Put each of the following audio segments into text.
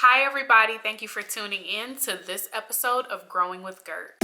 Hi everybody, thank you for tuning in to this episode of Growing with Gert.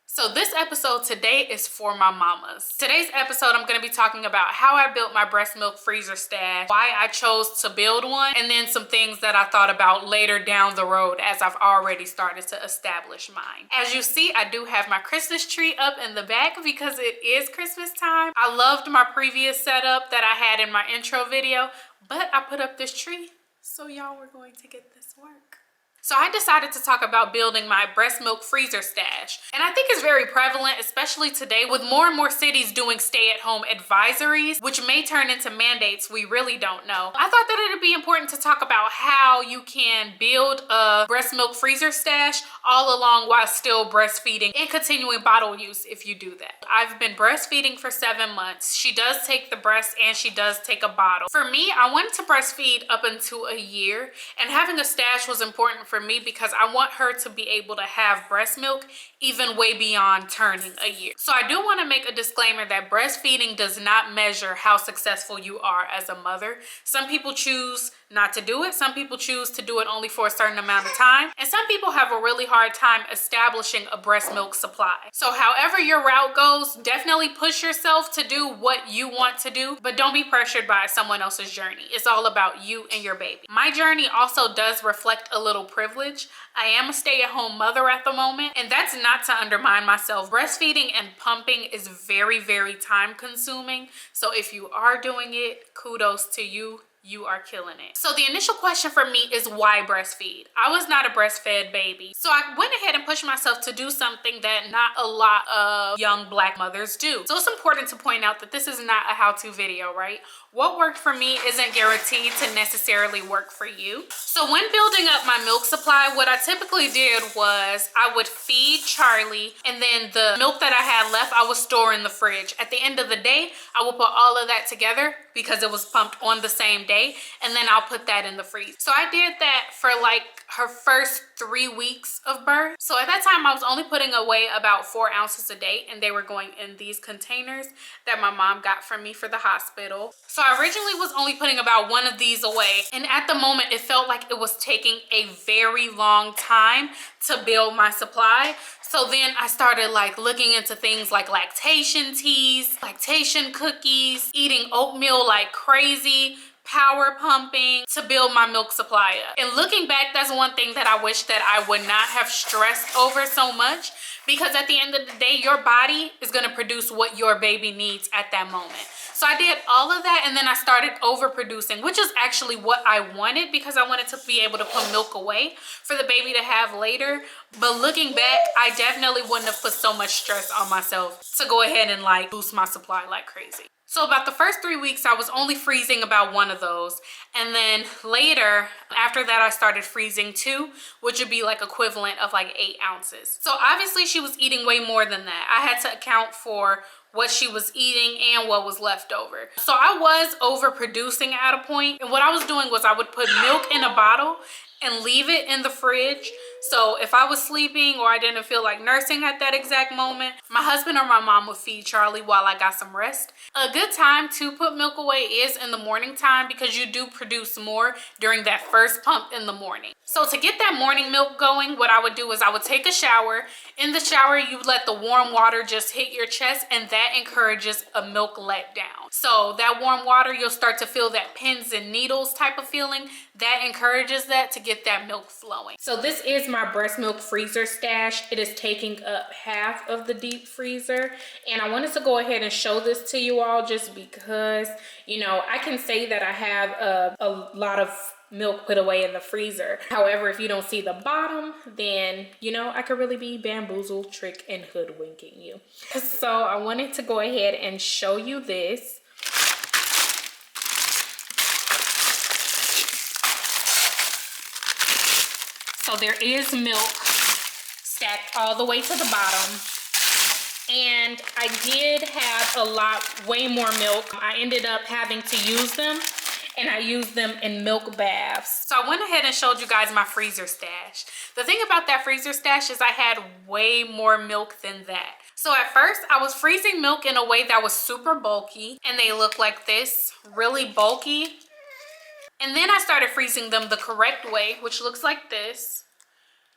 So this episode today is for my mamas. Today's episode, I'm going to be talking about how I built my breast milk freezer stash, why I chose to build one, and then some things that I thought about later down the road as I've already started to establish mine. As you see, I do have my Christmas tree up in the back because it is Christmas time. I loved my previous setup that I had in my intro video, but I put up this tree, so y'all were going to get this work. So I decided to talk about building my breast milk freezer stash. And I think it's very prevalent, especially today, with more and more cities doing stay-at-home advisories, which may turn into mandates. We really don't know. I thought that it'd be important to talk about how you can build a breast milk freezer stash all along while still breastfeeding and continuing bottle use if you do that. I've been breastfeeding for 7 months. She does take the breast and she does take a bottle. For me, I wanted to breastfeed up until a year, and having a stash was important for me because I want her to be able to have breast milk even way beyond turning a year. So I do want to make a disclaimer that breastfeeding does not measure how successful you are as a mother. Some people choose not to do it. Some people choose to do it only for a certain amount of time. And some people have a really hard time establishing a breast milk supply. So however your route goes, definitely push yourself to do what you want to do, but don't be pressured by someone else's journey. It's all about you and your baby. My journey also does reflect a little privilege. I am a stay-at-home mother at the moment, and that's not to undermine myself. Breastfeeding and pumping is very, very time consuming. So if you are doing it, kudos to you. You are killing it. So the initial question for me is, why breastfeed? I was not a breastfed baby. So I went ahead and pushed myself to do something that not a lot of young Black mothers do. So it's important to point out that this is not a how-to video, right? What worked for me isn't guaranteed to necessarily work for you. So when building up my milk supply, what I typically did was I would feed Charlie, and then the milk that I had left, I would store in the fridge. At the end of the day, I will put all of that together because it was pumped on the same day, and then I'll put that in the freezer. So I did that for like her first 3 weeks of birth. So at that time, I was only putting away about 4 ounces a day, and they were going in these containers that my mom got from me for the hospital. So I originally was only putting about 1 of these away, and at the moment it felt like it was taking a very long time to build my supply. So then I started like looking into things like lactation teas, lactation cookies, eating oatmeal like crazy, power pumping to build my milk supply up. And looking back, that's one thing that I wish that I would not have stressed over so much, because at the end of the day, your body is going to produce what your baby needs at that moment. So I did all of that, and then I started overproducing, which is actually what I wanted, because I wanted to be able to put milk away for the baby to have later. But looking back, I definitely wouldn't have put so much stress on myself to go ahead and like boost my supply like crazy. So about the first 3 weeks, I was only freezing about 1 of those. And then later, after that, I started freezing 2, which would be like equivalent of like 8 ounces. So obviously she was eating way more than that. I had to account for what she was eating and what was left over. So I was overproducing at a point. And what I was doing was I would put milk in a bottle and leave it in the fridge. So if I was sleeping or I didn't feel like nursing at that exact moment, my husband or my mom would feed Charlie while I got some rest. A good time to put milk away is in the morning time, because you do produce more during that first pump in the morning. So to get that morning milk going, what I would do is I would take a shower. In the shower, you let the warm water just hit your chest, and that encourages a milk letdown. So that warm water, you'll start to feel that pins and needles type of feeling. That encourages that to get that milk flowing. So this is my breast milk freezer stash. It is taking up half of the deep freezer, and I wanted to go ahead and show this to you all just because, you know, I can say that I have a lot of milk put away in the freezer. However, if you don't see the bottom, then, you know, I could really be bamboozled, trick, and hoodwinking you. So I wanted to go ahead and show you this. So there is milk stacked all the way to the bottom. And I did have way more milk. I ended up having to use them, and I used them in milk baths. So I went ahead and showed you guys my freezer stash. The thing about that freezer stash is I had way more milk than that. So at first I was freezing milk in a way that was super bulky, and they look like this, really bulky. And then I started freezing them the correct way, which looks like this.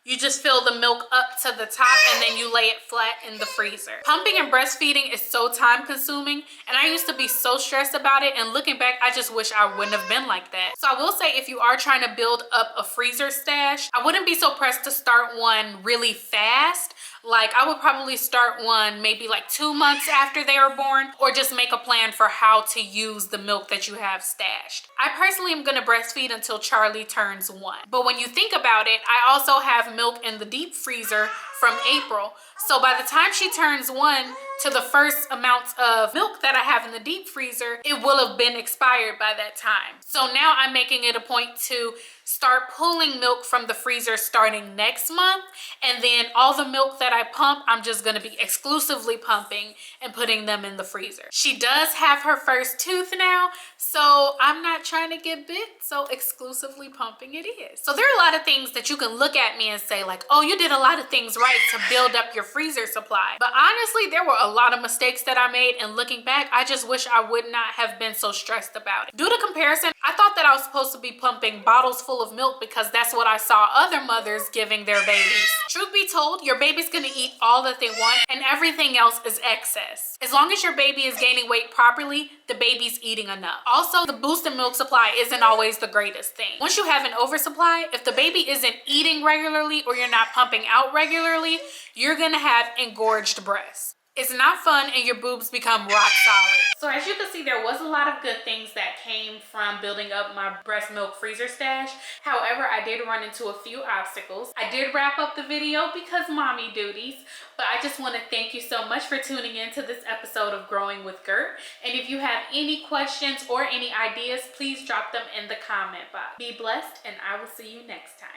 You just fill the milk up to the top and then you lay it flat in the freezer. Pumping and breastfeeding is so time consuming, and I used to be so stressed about it, and looking back, I just wish I wouldn't have been like that. So I will say, if you are trying to build up a freezer stash, I wouldn't be so pressed to start one really fast. Like, I would probably start one maybe like 2 months after they were born, or just make a plan for how to use the milk that you have stashed. I personally am gonna breastfeed until Charlie turns 1. But when you think about it, I also have milk in the deep freezer from April. So by the time she turns 1, to the first amounts of milk that I have in the deep freezer, it will have been expired by that time. So now I'm making it a point to start pulling milk from the freezer starting next month, and then all the milk that I pump, I'm just gonna be exclusively pumping and putting them in the freezer. She does have her first tooth now, so I'm not trying to get bit, so exclusively pumping it is. So there are a lot of things that you can look at me and say like, oh, you did a lot of things right to build up your freezer supply. But honestly, there were a lot of mistakes that I made, and looking back, I just wish I would not have been so stressed about it. Due to comparison, I thought that I was supposed to be pumping bottles full of milk because that's what I saw other mothers giving their babies. Truth be told, your baby's gonna eat all that they want, and everything else is excess. As long as your baby is gaining weight properly, the baby's eating enough. Also, the boosted milk supply isn't always the greatest thing. Once you have an oversupply, if the baby isn't eating regularly or you're not pumping out regularly, you're gonna have engorged breasts. It's not fun, and your boobs become rock solid. So as you can see, there was a lot of good things that came from building up my breast milk freezer stash. However, I did run into a few obstacles. I did wrap up the video because mommy duties, but I just want to thank you so much for tuning in to this episode of Growing with Gert. And if you have any questions or any ideas, please drop them in the comment box. Be blessed, and I will see you next time.